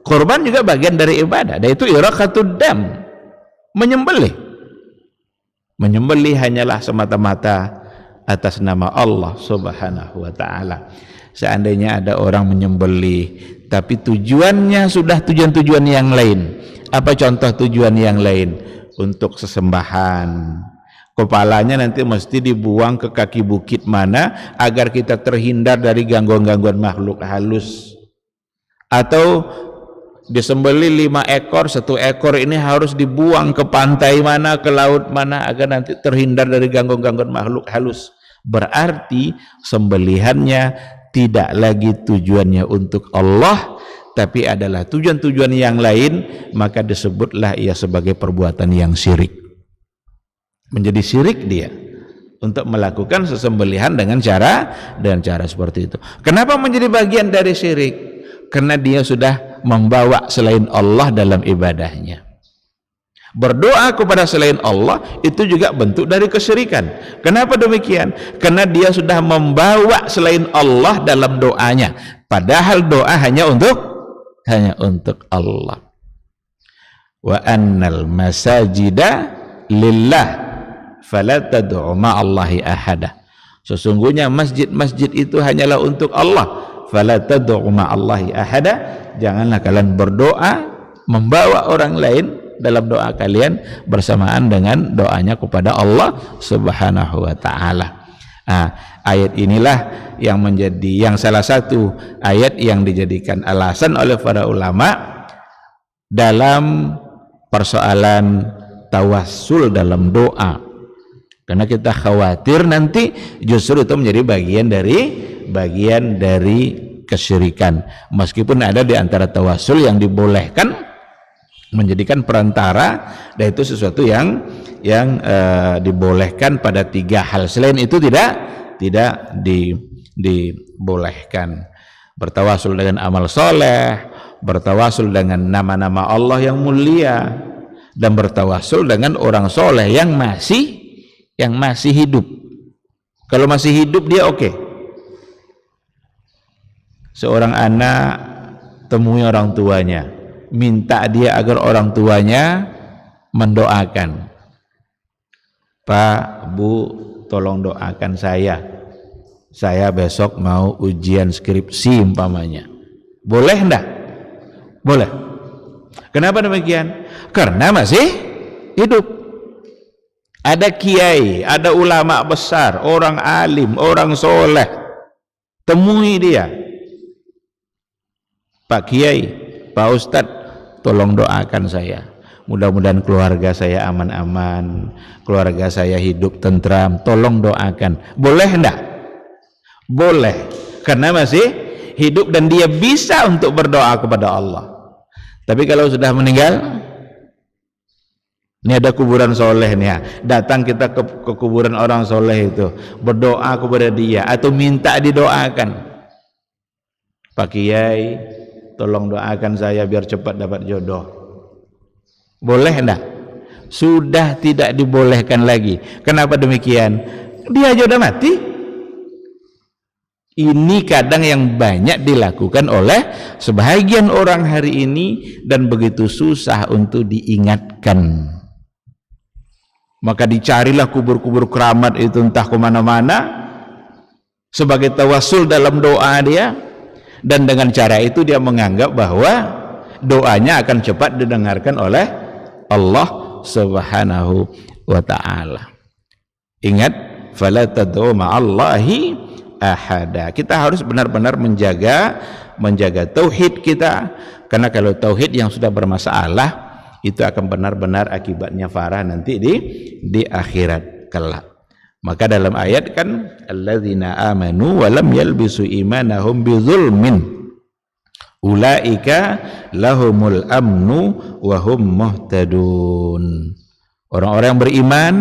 Kurban juga bagian dari ibadah. Dan itu iraqatud dam, menyembelih. Menyembelih hanyalah semata-mata atas nama Allah Subhanahu wa ta'ala. Seandainya ada orang menyembelih tapi tujuannya sudah tujuan-tujuan yang lain. Apa contoh tujuan yang lain? Untuk sesembahan. Kepalanya nanti mesti dibuang ke kaki bukit mana agar kita terhindar dari gangguan-gangguan makhluk halus. Atau disembelih 5 ekor, 1 ekor ini harus dibuang ke pantai mana, ke laut mana agar nanti terhindar dari gangguan-gangguan makhluk halus. Berarti sembelihannya tidak lagi tujuannya untuk Allah, tapi adalah tujuan-tujuan yang lain, maka disebutlah ia sebagai perbuatan yang syirik. Menjadi syirik dia untuk melakukan sesembelihan dengan cara seperti itu. Kenapa menjadi bagian dari syirik? Karena dia sudah membawa selain Allah dalam ibadahnya. Berdoa kepada selain Allah itu juga bentuk dari kesyirikan. Kenapa demikian? Karena dia sudah membawa selain Allah dalam doanya, padahal doa hanya untuk Allah. wa annal masajida lillah fala tad'u ma'allahi ahada. Sesungguhnya masjid-masjid itu hanyalah untuk Allah. Fala tad'u ma'allahi ahada. Janganlah kalian berdoa membawa orang lain dalam doa kalian bersamaan dengan doanya kepada Allah Subhanahu wa taala. Ayat inilah yang salah satu ayat yang dijadikan alasan oleh para ulama dalam persoalan tawassul dalam doa, karena kita khawatir nanti justru itu menjadi bagian dari kesyirikan. Meskipun ada di antara tawassul yang dibolehkan menjadikan perantara, dan itu sesuatu yang dibolehkan pada 3 hal. Selain itu tidak dibolehkan. Bertawasul dengan amal soleh, bertawasul dengan nama-nama Allah yang mulia, dan bertawasul dengan orang soleh yang masih hidup. Kalau masih hidup dia oke. Seorang anak temui orang tuanya, minta dia agar orang tuanya mendoakan. Pak, Bu, tolong doakan saya besok mau ujian skripsi umpamanya. Boleh enggak? Boleh. Kenapa demikian? Karena masih hidup. Ada kiai, ada ulama besar, orang alim, orang soleh, temui dia. Pak Kiai, Pak Ustadz, tolong doakan saya, mudah-mudahan keluarga saya aman-aman, keluarga saya hidup tentram, tolong doakan. Boleh enggak? Boleh, karena masih hidup dan dia bisa untuk berdoa kepada Allah. Tapi kalau sudah meninggal, ini ada kuburan soleh nih ya, datang kita ke kuburan orang soleh itu, berdoa kepada dia atau minta didoakan. Pak Kiai, tolong doakan saya biar cepat dapat jodoh. Boleh enggak? Sudah tidak dibolehkan lagi. Kenapa demikian? Dia aja udah mati. Ini kadang yang banyak dilakukan oleh sebahagian orang hari ini dan begitu susah untuk diingatkan. Maka dicarilah kubur-kubur keramat itu entah kemana-mana sebagai tawassul dalam doa dia, dan dengan cara itu dia menganggap bahwa doanya akan cepat didengarkan oleh Allah Subhanahu wa ta'ala. Ingat, fala tad'u ma'allahi ahada. Kita harus benar-benar menjaga tauhid kita, karena kalau tauhid yang sudah bermasalah itu akan benar-benar akibatnya parah nanti di akhirat kelak. Maka dalam ayat kan, alladzina amanu wa lam yalbisu imanahum bizulmin ulaika lahumul amnu wa hum muhtadun. Orang-orang yang beriman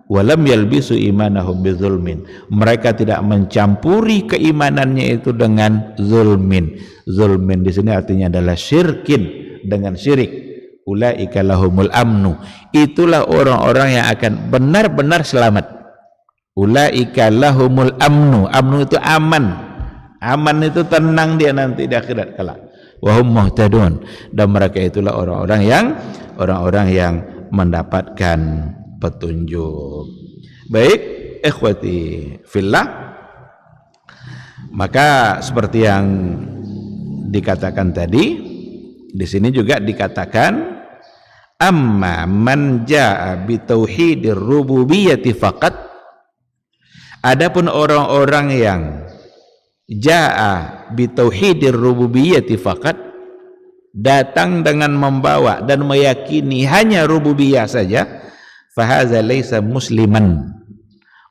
walam yalbisu imanahum bizulmin, mereka tidak mencampuri keimanannya itu dengan zulmin. Zulmin di sini artinya adalah syirkin, dengan syirik. Ulaika lahumul amnu, itulah orang-orang yang akan benar-benar selamat. Ulaika lahumul amnu, amnu itu aman, aman itu tenang dia nanti di akhirat kelak. Wa hum muhtadun, dan mereka itulah orang-orang yang mendapatkan petunjuk. Baik, ikhwati fillah, maka seperti yang dikatakan tadi, di sini juga dikatakan amma man jaa bi tauhidir rububiyyati faqat, adapun orang-orang yang jaa bi tauhidir rububiyyati faqat, datang dengan membawa dan meyakini hanya rububiyah saja, fahaza laisa musliman,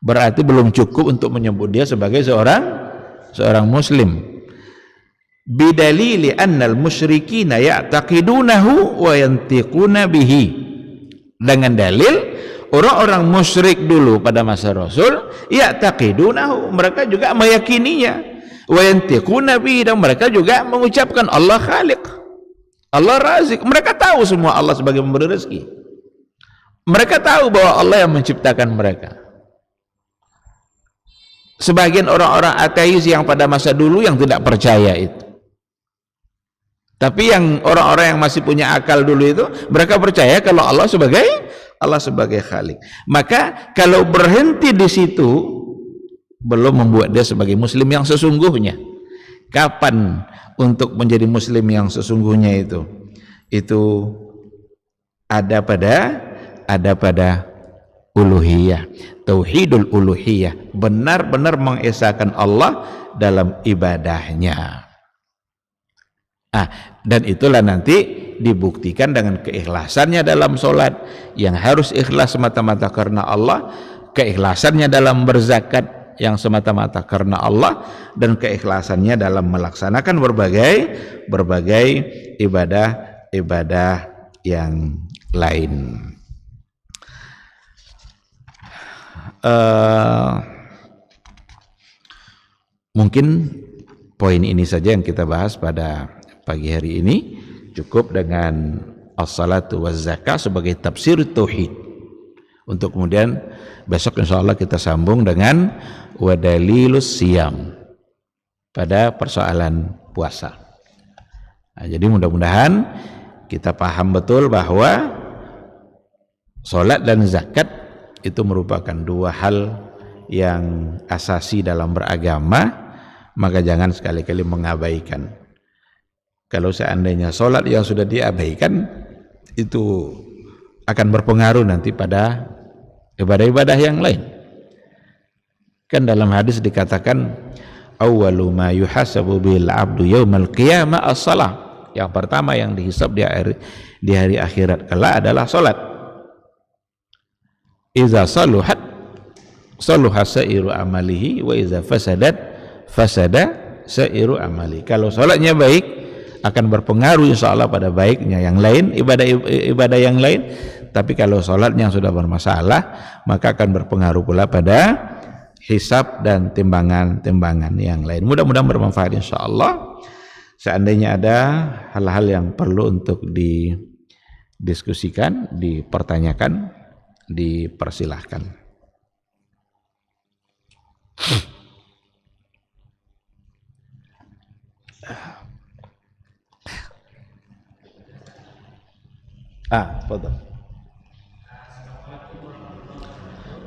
berarti belum cukup untuk menyebut dia sebagai seorang muslim. Bidalili annal musyrikina ya'taqidunahu wa yantiquna bihi, dengan dalil orang-orang musyrik dulu pada masa Rasul ya'taqidunahu, mereka juga meyakininya, wa yantiquna bihi, dan mereka juga mengucapkan Allah Khaliq, Allah Razik. Mereka tahu semua Allah sebagai pemberi rezeki, mereka tahu bahwa Allah yang menciptakan mereka. Sebagian orang-orang ateis yang pada masa dulu yang tidak percaya itu, Tapi yang orang-orang yang masih punya akal dulu itu, mereka percaya kalau Allah sebagai Khalik. Maka kalau berhenti di situ, belum membuat dia sebagai muslim yang sesungguhnya. Kapan untuk menjadi muslim yang sesungguhnya itu? Itu ada pada uluhiyah, tauhidul uluhiyah, benar-benar mengesahkan Allah dalam ibadahnya. Dan itulah nanti dibuktikan dengan keikhlasannya dalam sholat, yang harus ikhlas semata-mata karena Allah, keikhlasannya dalam berzakat yang semata-mata karena Allah, dan keikhlasannya dalam melaksanakan berbagai ibadah yang lain. Mungkin poin ini saja yang kita bahas pada pagi hari ini. Cukup dengan as-salatu waz-zakah sebagai tafsir tauhid. Untuk kemudian besok insyaallah kita sambung dengan wadalilus siyam pada persoalan puasa. Jadi mudah-mudahan kita paham betul bahwa salat dan zakat itu merupakan dua hal yang asasi dalam beragama, maka jangan sekali-kali mengabaikan. Kalau seandainya sholat yang sudah diabaikan, itu akan berpengaruh nanti pada ibadah-ibadah yang lain. Kan dalam hadis dikatakan, awwalu ma yuhasabu bil abdu yaumal qiyamah as-salah. Yang pertama yang dihisab di hari akhirat kelak adalah sholat. Iza saluhat saluha sairu amalihi wa iza fasadat fasada sairu amali. Kalau sholatnya baik, akan berpengaruh insyaallah pada baiknya yang lain, ibadah yang lain. Tapi kalau sholatnya sudah bermasalah, maka akan berpengaruh pula pada hisab dan timbangan yang lain. Mudah-mudahan bermanfaat insyaallah. Seandainya ada hal-hal yang perlu untuk didiskusikan, dipertanyakan, dipersilahkan. Fadhal.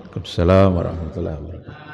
Waalaikumsalam warahmatullahi wabarakatuh.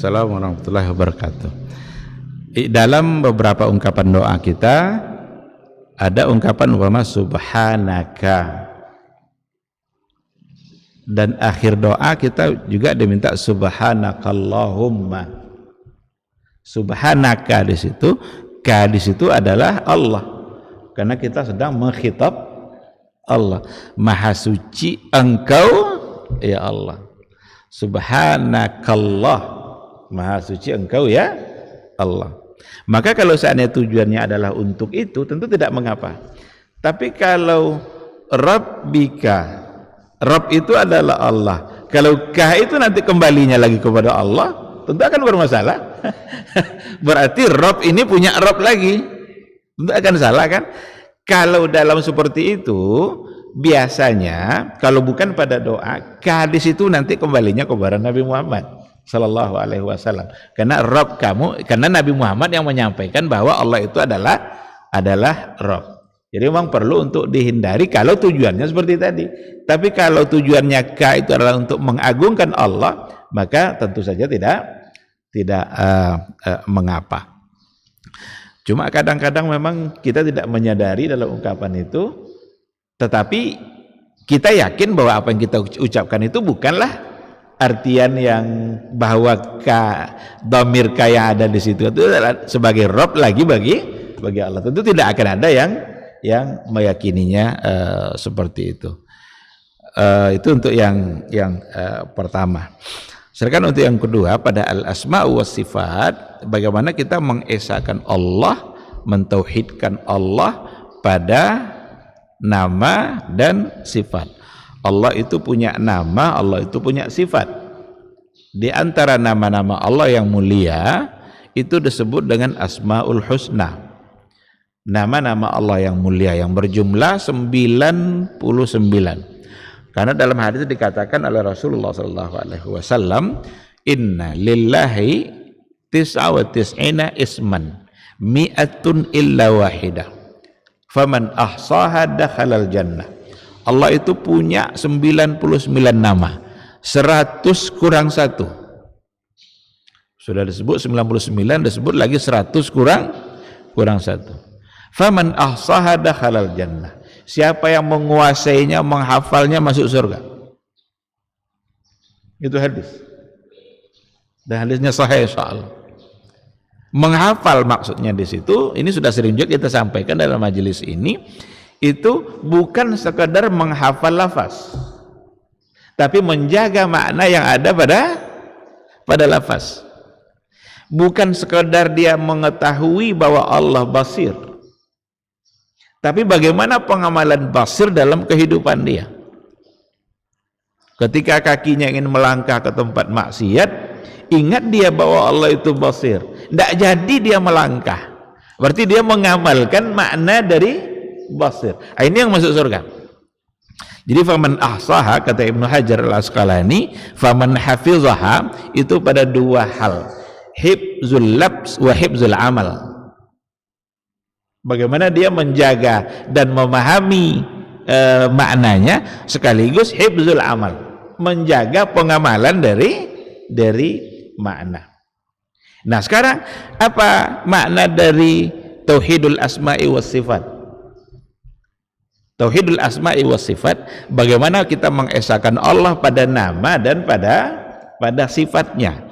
Assalamualaikum warahmatullahi wabarakatuh. Dalam beberapa ungkapan doa kita ada ungkapan umpama subhanaka, dan akhir doa kita juga diminta subhanakallahumma. Subhanaka di situ adalah Allah, karena kita sedang mengkhitab Allah. Maha suci engkau ya Allah. Subhanakallah, maha suci engkau ya Allah. Maka kalau seandainya tujuannya adalah untuk itu, tentu tidak mengapa. Tapi kalau Rabbika, Rabb itu adalah Allah, kalau kah itu nanti kembalinya lagi kepada Allah, tentu akan bermasalah. Berarti Rabb ini punya Rabb lagi, tentu akan salah kan. Kalau dalam seperti itu, biasanya kalau bukan pada doa, kah di situ nanti kembalinya kepada Nabi Muhammad Sallallahu Alaihi Wasallam, karena Rabb kamu, karena Nabi Muhammad yang menyampaikan bahwa Allah itu adalah Rabb. Jadi memang perlu untuk dihindari kalau tujuannya seperti tadi. Tapi kalau tujuannya itu adalah untuk mengagungkan Allah, maka tentu saja tidak mengapa. Cuma kadang-kadang memang kita tidak menyadari dalam ungkapan itu, tetapi kita yakin bahwa apa yang kita ucapkan itu bukanlah artian yang bahwa dhamir yang ada di situ itu adalah sebagai Rabb lagi bagi Allah. Tentu tidak akan ada yang meyakininya seperti itu. Itu untuk yang pertama. Sedangkan untuk yang kedua pada al-asma' was sifat, bagaimana kita mengesahkan Allah, mentauhidkan Allah pada nama dan sifat. Allah itu punya nama, Allah itu punya sifat. Di antara nama-nama Allah yang mulia itu disebut dengan Asmaul Husna. Nama-nama Allah yang mulia yang berjumlah 99. Karena dalam hadis dikatakan oleh Rasulullah SAW, Inna lillahi tis'a wa tis'ina isman mi'atun illa wahidah faman ahsaha dakhalal jannah. Allah itu punya 99 nama, 100 kurang 1. Sudah disebut 99, disebut lagi 100 kurang 1. Faman ahsaha dakhalal jannah. Siapa yang menguasainya, menghafalnya masuk surga. Itu hadis. Dan hadisnya sahih insyaallah. Menghafal maksudnya di situ, ini sudah sering juga kita sampaikan dalam majelis ini, itu bukan sekadar menghafal lafaz, tapi menjaga makna yang ada pada lafaz. Bukan sekadar dia mengetahui bahwa Allah basir, tapi bagaimana pengamalan basir dalam kehidupan dia. Ketika kakinya ingin melangkah ke tempat maksiat, ingat dia bahwa Allah itu basir. Tidak jadi dia melangkah, berarti dia mengamalkan makna dari basir. Ini yang masuk surga. Jadi faman ahsaha, kata Ibnu Hajar al-Asqalani, faman hafizaha itu pada dua hal, hifzul labs wa hifzul amal. Bagaimana dia menjaga dan memahami maknanya, sekaligus hifzul amal, menjaga pengamalan dari makna. Nah sekarang apa makna dari tauhidul asma'i was sifat? Tauhidul asma'i was sifat, bagaimana kita mengesahkan Allah pada nama dan pada sifatnya.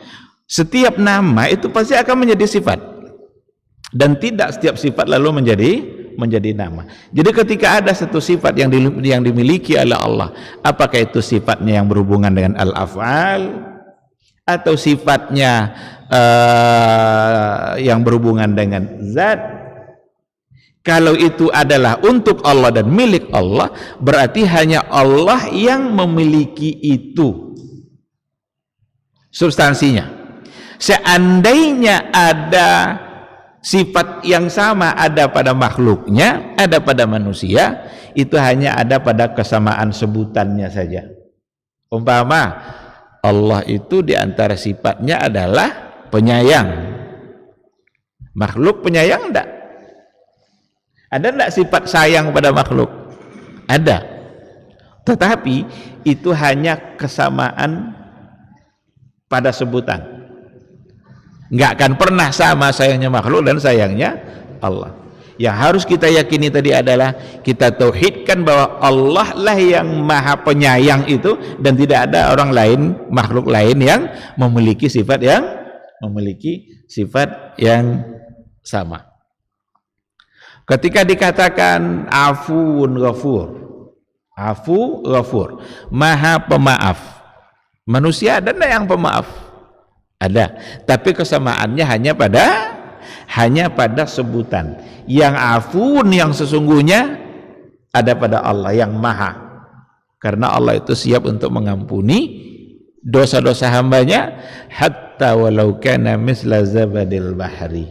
Setiap nama itu pasti akan menjadi sifat, dan tidak setiap sifat lalu menjadi nama. Jadi ketika ada satu sifat yang dimiliki oleh Allah, apakah itu sifatnya yang berhubungan dengan al-af'al, atau sifatnya yang berhubungan dengan zat, kalau itu adalah untuk Allah dan milik Allah, berarti hanya Allah yang memiliki itu substansinya. Seandainya ada sifat yang sama ada pada makhluknya, ada pada manusia, itu hanya ada pada kesamaan sebutannya saja. Umpama Allah itu diantara sifatnya adalah penyayang. Makhluk penyayang enggak? Ada enggak sifat sayang pada makhluk? Ada. Tetapi itu hanya kesamaan pada sebutan. Enggak akan pernah sama sayangnya makhluk dan sayangnya Allah. Yang harus kita yakini tadi adalah kita tauhidkan bahwa Allah lah yang maha penyayang itu, dan tidak ada orang lain, makhluk lain yang memiliki sifat yang sama. Ketika dikatakan afuun ghafur, afu ghafur, maha pemaaf. Manusia ada enggak yang pemaaf? Ada, tapi kesamaannya hanya pada sebutan. Yang afun yang sesungguhnya ada pada Allah yang maha, karena Allah itu siap untuk mengampuni dosa-dosa hambanya, hatta walau kana misla zabadil bahri,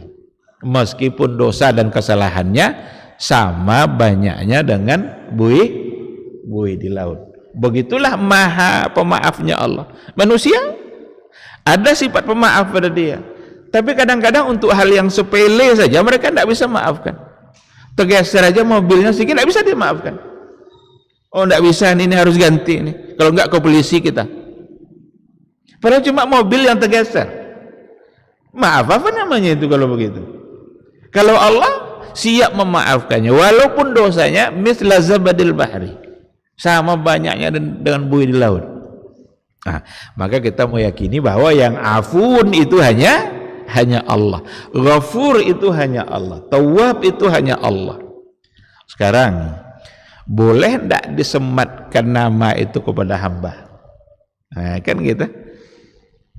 meskipun dosa dan kesalahannya sama banyaknya dengan buih di laut. Begitulah maha pemaafnya Allah. Manusia ada sifat pemaaf pada dia, tapi kadang-kadang untuk hal yang sepele saja mereka tidak bisa maafkan. Tergeser aja mobilnya sedikit, tidak bisa dimaafkan. Oh, tidak bisa, ini harus ganti ini. Kalau enggak ke polisi kita. Padahal cuma mobil yang tergeser. Maaf apa namanya itu kalau begitu? Kalau Allah siap memaafkannya, walaupun dosanya misla zabadil bahri, sama banyaknya dengan buih di laut. Nah, maka kita meyakini bahwa yang afun itu hanya Allah, ghafur itu hanya Allah, tawwab itu hanya Allah. Sekarang boleh tidak disematkan nama itu kepada hamba? Nah, kan gitu.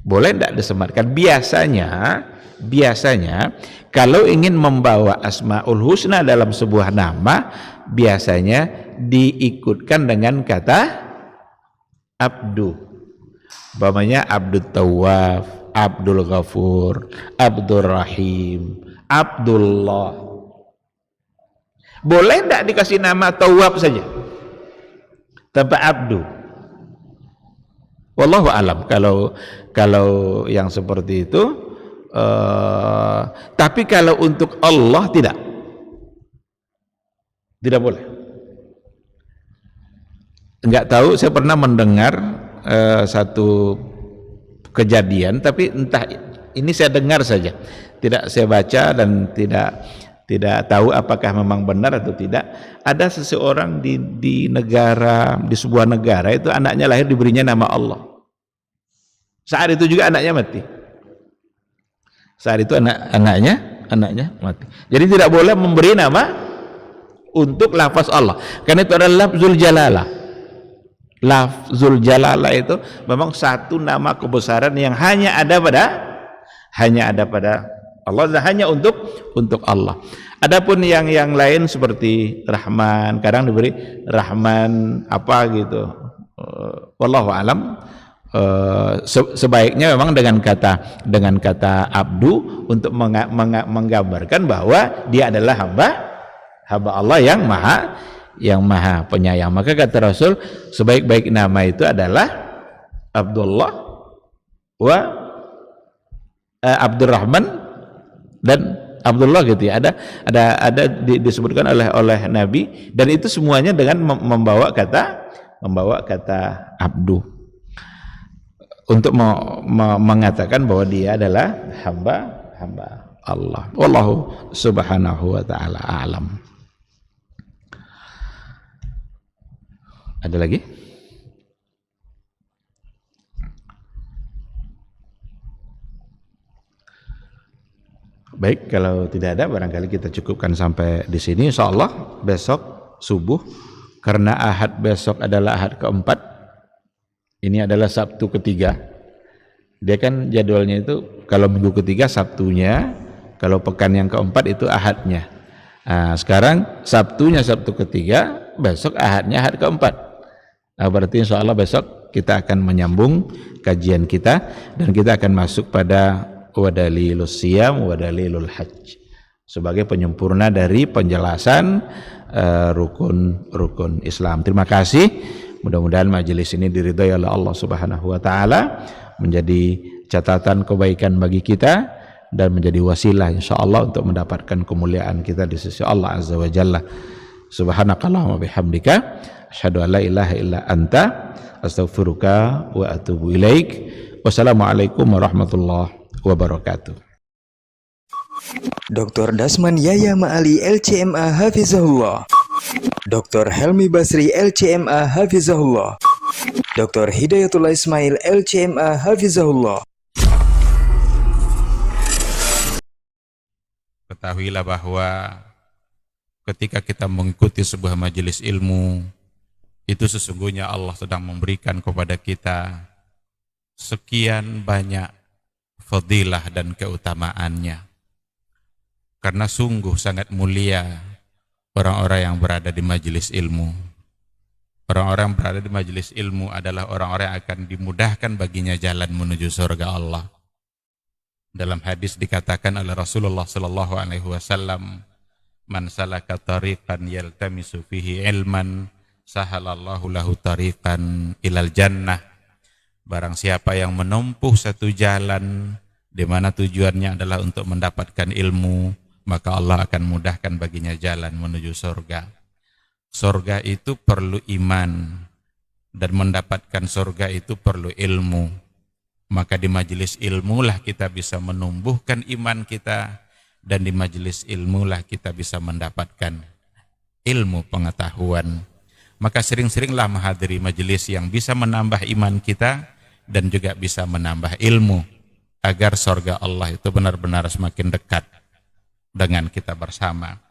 Boleh tidak disematkan? Biasanya kalau ingin membawa Asmaul Husna dalam sebuah nama, biasanya diikutkan dengan kata abdu. Umpamanya Abdul Tawwab, Abdul Ghafur, Abdul Rahim, Abdullah. Boleh tidak dikasih nama Tawwab saja tanpa abdu? Wallahu alam kalau yang seperti itu. Tapi kalau untuk Allah tidak boleh. Enggak tahu, saya pernah mendengar satu kejadian, tapi entah ini saya dengar saja, tidak saya baca dan tidak tahu apakah memang benar atau tidak. Ada seseorang di sebuah negara itu anaknya lahir diberinya nama Allah. Saat itu juga anaknya mati. Saat itu anaknya mati. Jadi tidak boleh memberi nama untuk lafaz Allah, karena itu adalah lafzul jalalah. Lafzul jalalah itu memang satu nama kebesaran yang hanya ada pada Allah dan hanya untuk Allah. Adapun yang lain seperti Rahman, kadang diberi Rahman apa gitu. Wallahu alam. Sebaiknya memang dengan kata abdu untuk menggambarkan bahwa dia adalah hamba Allah yang maha penyayang. Maka kata Rasul, sebaik-baik nama itu adalah Abdullah wa Abdurrahman dan Abdullah gitu ya. Ada disebutkan oleh Nabi, dan itu semuanya dengan membawa kata abdu, untuk mengatakan bahwa dia adalah hamba Allah. Wallahu subhanahu wa ta'ala a'lam. Ada lagi? Baik, kalau tidak ada barangkali kita cukupkan sampai di sini. Insyaallah besok subuh, karena Ahad besok adalah Ahad keempat. Ini adalah Sabtu ketiga. Dia kan jadwalnya itu kalau minggu ketiga Sabtunya, kalau pekan yang keempat itu Ahadnya. Nah, sekarang Sabtunya Sabtu ketiga, besok Ahadnya Ahad keempat. Nah, berarti insya Allah besok kita akan menyambung kajian kita dan kita akan masuk pada wadalilus siyam wadalilul hajj sebagai penyempurna dari penjelasan rukun Islam. Terima kasih. Mudah-mudahan majelis ini diridhai oleh Allah Subhanahu wa taala, menjadi catatan kebaikan bagi kita dan menjadi wasilah insyaallah untuk mendapatkan kemuliaan kita di sisi Allah Azza wa Jalla. Subhanakallahumma bihamdika asyhadu an la ilaha illa anta astaghfiruka wa atubu ilaik. Wassalamualaikum warahmatullahi wabarakatuh. Dr. Dasman Yaya Ma'ali LCMA Hafizahullah, Dr. Helmi Basri LCMA Hafizahullah, Dr. Hidayatullah Ismail LCMA Hafizahullah. Ketahuilah bahwa ketika kita mengikuti sebuah majelis ilmu, itu sesungguhnya Allah sedang memberikan kepada kita sekian banyak fadilah dan keutamaannya. Karena sungguh sangat mulia orang-orang yang berada di majelis ilmu. Orang-orang yang berada di majelis ilmu adalah orang-orang yang akan dimudahkan baginya jalan menuju surga Allah. Dalam hadis dikatakan oleh Rasulullah sallallahu alaihi wasallam, "Man salaka tariqan yaltamisu fihi ilman, sahalallahu lahu tariqan ilal jannah." Barang siapa yang menempuh satu jalan di mana tujuannya adalah untuk mendapatkan ilmu, maka Allah akan mudahkan baginya jalan menuju surga. Surga itu perlu iman, dan mendapatkan surga itu perlu ilmu. Maka di majelis ilmulah kita bisa menumbuhkan iman kita, dan di majelis ilmulah kita bisa mendapatkan ilmu pengetahuan. Maka sering-seringlah menghadiri majelis yang bisa menambah iman kita dan juga bisa menambah ilmu, agar surga Allah itu benar-benar semakin dekat dengan kita bersama.